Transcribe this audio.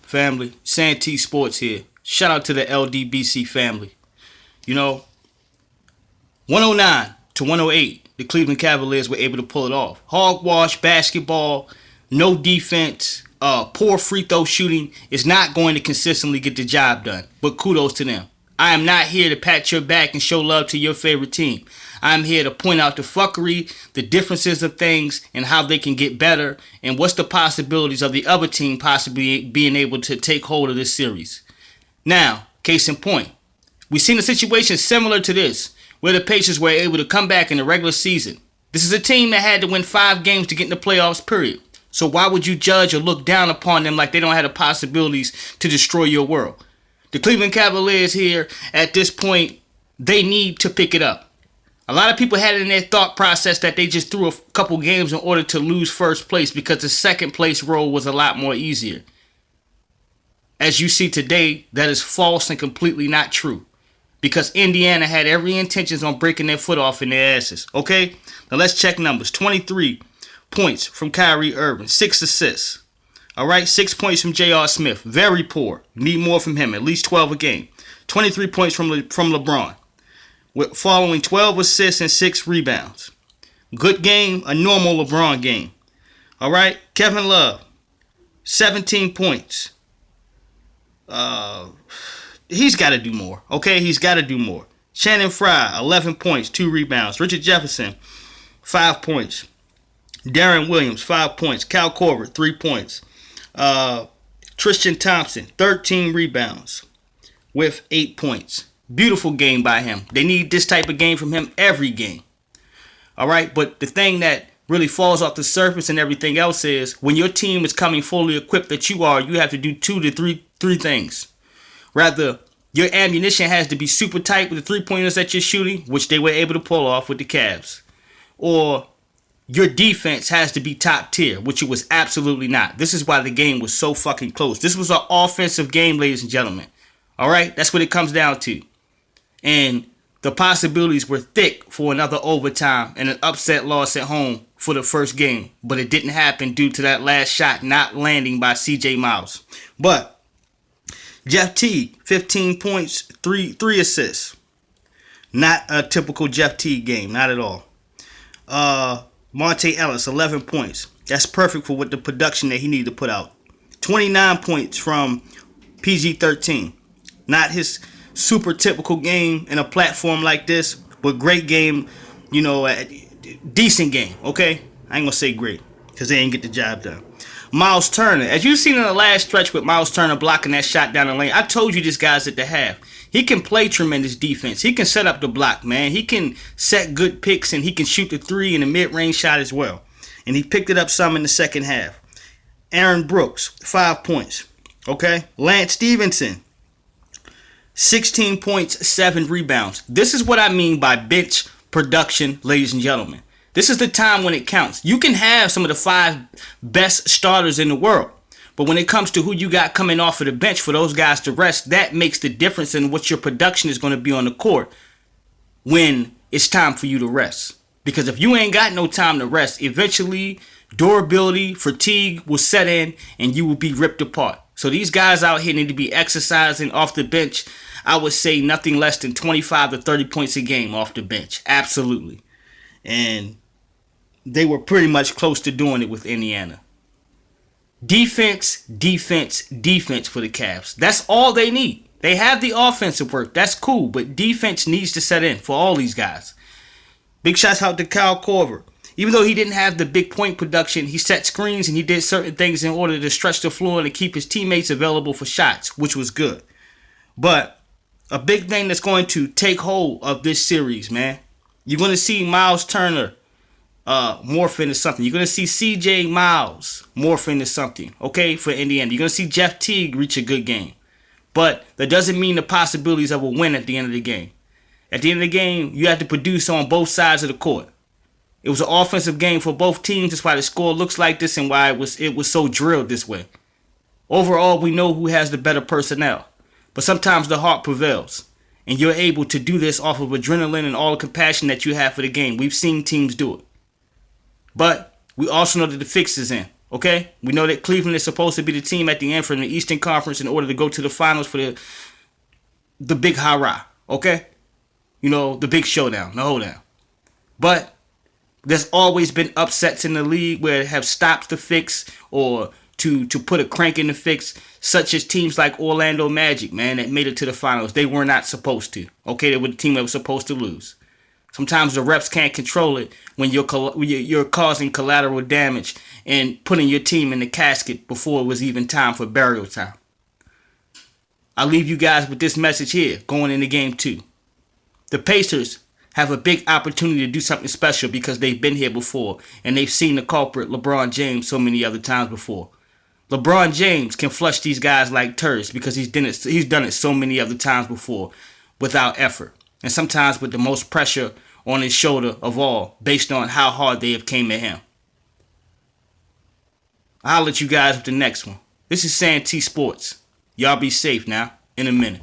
Family, Santee Sports here. Shout out to the LDBC family. You know, 109 to 108, the Cleveland Cavaliers were able to pull it off. Hogwash basketball, no defense, poor free throw shooting is not going to consistently get the job done. But kudos to them. I am not here to pat your back and show love to your favorite team. I'm here to point out the fuckery, the differences of things, and how they can get better, and what's the possibilities of the other team possibly being able to take hold of this series. Now, case in point, we've seen a situation similar to this, where the Pacers were able to come back in the regular season. This is a team that had to win 5 games to get in the playoffs, period. So why would you judge or look down upon them like they don't have the possibilities to destroy your world? The Cleveland Cavaliers here, at this point, they need to pick it up. A lot of people had it in their thought process that they just threw a couple games in order to lose first place because the second place role was a lot more easier. As you see today, that is false and completely not true. Because Indiana had every intentions on breaking their foot off in their asses. Okay? Now let's check numbers. 23 points from Kyrie Irving. 6 assists. Alright? 6 points from J.R. Smith. Very poor. Need more from him. At least 12 a game. 23 points from LeBron. Following 12 assists and 6 rebounds. Good game. A normal LeBron game. Alright? Kevin Love. 17 points. He's got to do more. Okay, he's got to do more. Shannon Fry, 11 points, 2 rebounds. Richard Jefferson, 5 points. Darren Williams, 5 points. Cal Korver, 3 points. Tristan Thompson, 13 rebounds with 8 points. Beautiful game by him. They need this type of game from him every game. All right, but the thing that really falls off the surface and everything else is when your team is coming fully equipped that you are, you have to do 2 to 3 things. Rather, your ammunition has to be super tight with the 3-pointers that you're shooting, which they were able to pull off with the Cavs. Or your defense has to be top tier, which it was absolutely not. This is why the game was so fucking close. This was an offensive game, ladies and gentlemen. All right? That's what it comes down to. And the possibilities were thick for another overtime and an upset loss at home for the first game. But it didn't happen due to that last shot not landing by C.J. Miles. But Jeff Teague, 15 points, 3 assists. Not a typical Jeff Teague game, not at all. Monte Ellis, 11 points. That's perfect for what the production that he needed to put out. 29 points from PG-13. Not his super typical game in a platform like this, but great game, decent game, okay? I ain't gonna say great, because they ain't get the job done. Miles Turner, as you've seen in the last stretch with Miles Turner blocking that shot down the lane, I told you this guy's at the half. He can play tremendous defense. He can set up the block, man. He can set good picks, and he can shoot the 3 and the mid-range shot as well. And he picked it up some in the second half. Aaron Brooks, 5 points. Okay? Lance Stevenson, 16 points, 7 rebounds. This is what I mean by bench production, ladies and gentlemen. This is the time when it counts. You can have some of the 5 best starters in the world. But when it comes to who you got coming off of the bench for those guys to rest, that makes the difference in what your production is going to be on the court when it's time for you to rest. Because if you ain't got no time to rest, eventually durability, fatigue will set in and you will be ripped apart. So these guys out here need to be exercising off the bench. I would say nothing less than 25 to 30 points a game off the bench. Absolutely. And they were pretty much close to doing it with Indiana. Defense, defense, defense for the Cavs. That's all they need. They have the offensive work. That's cool. But defense needs to set in for all these guys. Big shots out to Kyle Korver. Even though he didn't have the big point production, he set screens and he did certain things in order to stretch the floor and to keep his teammates available for shots, which was good. But a big thing that's going to take hold of this series, man. You're going to see Miles Turner morph into something. You're going to see C.J. Miles morph into something, okay, for Indiana. You're going to see Jeff Teague reach a good game. But that doesn't mean the possibilities of a win at the end of the game. At the end of the game, you have to produce on both sides of the court. It was an offensive game for both teams. That's why the score looks like this and why it was so drilled this way. Overall, we know who has the better personnel. But sometimes the heart prevails. And you're able to do this off of adrenaline and all the compassion that you have for the game. We've seen teams do it. But we also know that the fix is in. Okay? We know that Cleveland is supposed to be the team at the end from the Eastern Conference in order to go to the finals for the big hurrah. Okay? You know, the big showdown, the hoedown. But there's always been upsets in the league where it have stopped the fix or to put a crank in the fix, such as teams like Orlando Magic, man, that made it to the finals. They were not supposed to. Okay, they were the team that was supposed to lose. Sometimes the refs can't control it when you're causing collateral damage and putting your team in the casket before it was even time for burial time. I'll leave you guys with this message here going into game 2. The Pacers have a big opportunity to do something special because they've been here before and they've seen the culprit LeBron James so many other times before. LeBron James can flush these guys like turds because he's done it so many other times before without effort. And sometimes with the most pressure on his shoulder of all based on how hard they have came at him. I'll let you guys with the next one. This is Santee Sports. Y'all be safe now. In a minute.